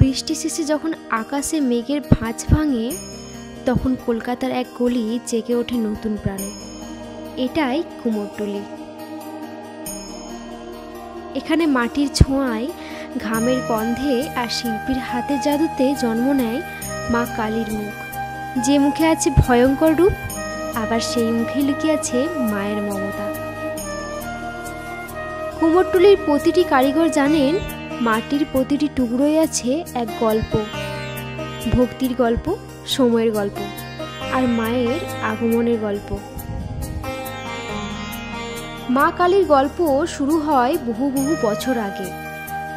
বৃষ্টি শেষে যখন আকাশে মেঘের ভাঁজ ভাঙে, তখন কলকাতার এক গলি জেগে ওঠে নতুন প্রাণে। এটাই কুমোরটুলি। এখানে মাটির ছোঁয়ায়, ঘামের গন্ধে আর শিল্পীর হাতের জাদুতে জন্ম নেয় মা কালীর মুখ, যে মুখে আছে ভয়ঙ্কর রূপ, আবার সেই মুখে লুকিয়ে আছে মায়ের মমতা। কুমোরটুলির প্রতিটি কারিগর জানেন, মাটির প্রতিটি টুকরোয় আছে এক গল্প, ভক্তির গল্প, সময়ের গল্প, আর মায়ের আগমনের গল্প। মা কালীর গল্প শুরু হয় বহু বহু বছর আগে,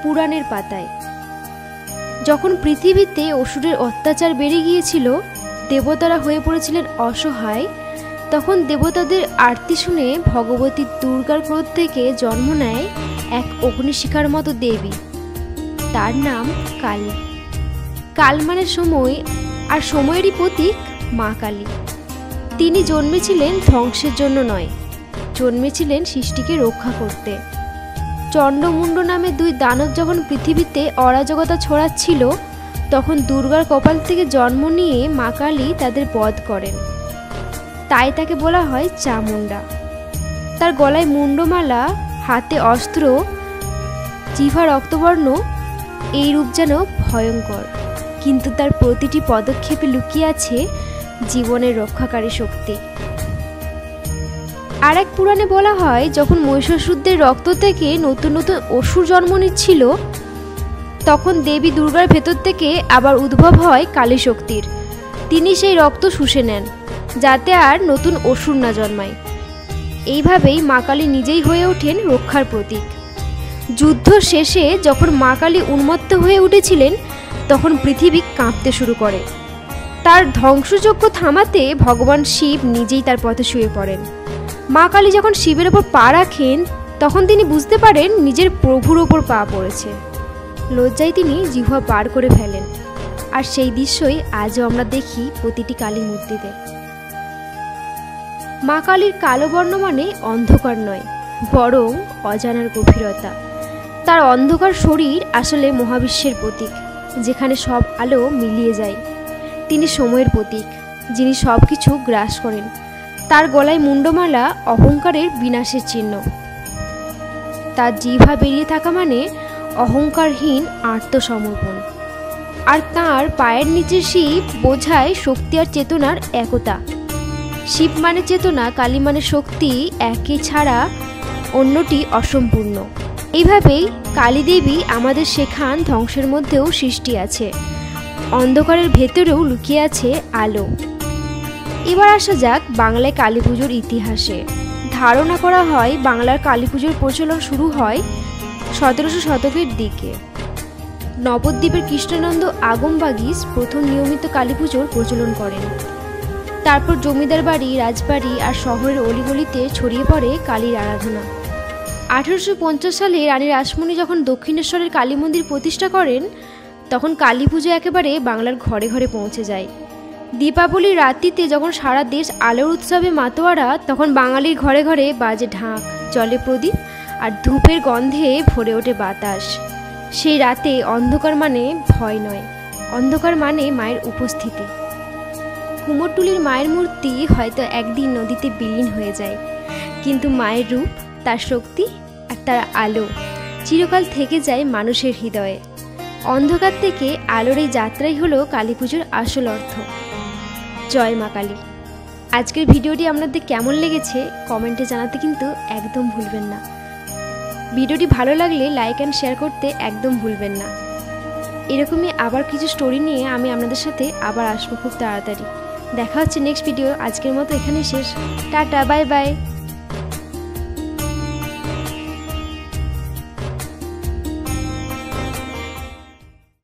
পুরাণের পাতায়। যখন পৃথিবীতে অসুরের অত্যাচার বেড়ে গিয়েছিল, দেবতারা হয়ে পড়েছিলেন অসহায়, তখন দেবতাদের আরতি শুনে ভগবতী দুর্গার ক্রোধ থেকে জন্ম নেয় এক অগ্নিশিখার মতো দেবী। তার নাম কালী। কাল মানে সময়, আর সময়েরই প্রতীক মা কালী। তিনি জন্মেছিলেন ধ্বংসের জন্য নয়, জন্মেছিলেন সৃষ্টিকে রক্ষা করতে। চণ্ডমুণ্ড নামে দুই দানব যখন পৃথিবীতে অরাজকতা ছড়াচ্ছিল, তখন দুর্গার কপাল থেকে জন্ম নিয়ে মা কালী তাদের বধ করেন। তাই তাকে বলা হয় চামুণ্ডা। তার গলায় মুন্ডমালা, হাতে অস্ত্র, জিহ্বা রক্তবর্ণ, এই রূপ যেন ভয়ঙ্কর, কিন্তু তার প্রতিটি পদক্ষেপে লুকিয়ে আছে জীবনের রক্ষাকারী শক্তি। আর এক পুরাণে বলা হয়, যখন মহিষাসুরদের রক্ত থেকে নতুন নতুন অসুর জন্ম নিচ্ছিল, তখন দেবী দুর্গার ভেতর থেকে আবার উদ্ভব হয় কালী শক্তির। তিনি সেই রক্ত শুষে নেন, যাতে আর নতুন অসুর না জন্মায়। এইভাবেই মা কালী নিজেই হয়ে ওঠেন রক্ষার প্রতীক। যুদ্ধ শেষে যখন মা কালী উন্মত্ত হয়ে উঠেছিলেন, তখন পৃথিবী কাঁপতে শুরু করে। তার ধ্বংসযজ্ঞ থামাতে ভগবান শিব নিজেই তার পথে শুয়ে পড়েন। মা কালী যখন শিবের ওপর পা রাখেন, তখন তিনি বুঝতে পারেন নিজের প্রভুর ওপর পা পড়েছে। লজ্জায় তিনি জিহ্বা বার করে ফেলেন। আর সেই দৃশ্যই আজও আমরা দেখি প্রতিটি কালী মূর্তিতে। মা কালীর কালো বর্ণ মানে অন্ধকার নয়, বরং অজানার গভীরতা। তার অন্ধকার শরীর আসলে মহাবিশ্বের প্রতীক, যেখানে সব আলো মিলিয়ে যায়। তিনি সময়ের প্রতীক, যিনি সব কিছু গ্রাস করেন। তার গলায় মুন্ডমালা অহংকারের বিনাশের চিহ্ন। তার জিহ্বা বেরিয়ে থাকা মানে অহংকারহীন আত্মসমর্পণ। আর তার পায়ের নিচে শিব বোঝায় শক্তি আর চেতনার একতা। শিব মানে চেতনা, কালী মানে শক্তি, একে ছাড়া অন্যটি অসম্পূর্ণ। এইভাবেই কালী দেবী আমাদের শেখান ধ্বংসের মধ্যেও সৃষ্টি আছে, অন্ধকারের ভেতরেও লুকিয়ে আছে আলো। এবার আসা যাক বাংলায় কালী পুজোর ইতিহাসে। ধারণা করা হয় বাংলার কালী পুজোর প্রচলন শুরু হয় 1700 শতকের দিকে। নবদ্বীপের কৃষ্ণানন্দ আগমবাগীশ প্রথম নিয়মিত কালী পুজোর প্রচলন করেন। তারপর জমিদার বাড়ি, রাজবাড়ি আর শহরের অলিগলিতে ছড়িয়ে পড়ে কালীর আরাধনা। 1850 সালে রানী রাসমণি যখন দক্ষিণেশ্বরের কালী মন্দির প্রতিষ্ঠা করেন, তখন কালী পুজো একেবারে বাংলার ঘরে ঘরে পৌঁছে যায়। দীপাবলির রাত্রিতে যখন সারা দেশ আলোর উৎসবে মাতোয়ারা, তখন বাঙালির ঘরে ঘরে বাজে ঢাক, জলে প্রদীপ আর ধূপের গন্ধে ভরে ওঠে বাতাস। সেই রাতে অন্ধকার মানে ভয় নয়, অন্ধকার মানে মায়ের উপস্থিতি। কুমোরটুলির মায়ের মূর্তি হয়তো একদিন নদীতে বিলীন হয়ে যায়, কিন্তু মায়ের রূপ, তার শক্তি আর তার আলো চিরকাল থেকে যায় মানুষের হৃদয়ে। অন্ধকার থেকে আলোর এই যাত্রাই হলো কালী পুজোর আসল অর্থ। জয় মা কালী। আজকের ভিডিওটি আপনাদের কেমন লেগেছে কমেন্টে জানাতে কিন্তু একদম ভুলবেন না। ভিডিওটি ভালো লাগলে লাইক অ্যান্ড শেয়ার করতে একদম ভুলবেন না। এরকমই আবার কিছু স্টোরি নিয়ে আমি আপনাদের সাথে আবার আসবো খুব তাড়াতাড়ি। দেখা হচ্ছে নেক্সট ভিডিও। আজকের মতো এখানেই শেষ। Tata, bye bye.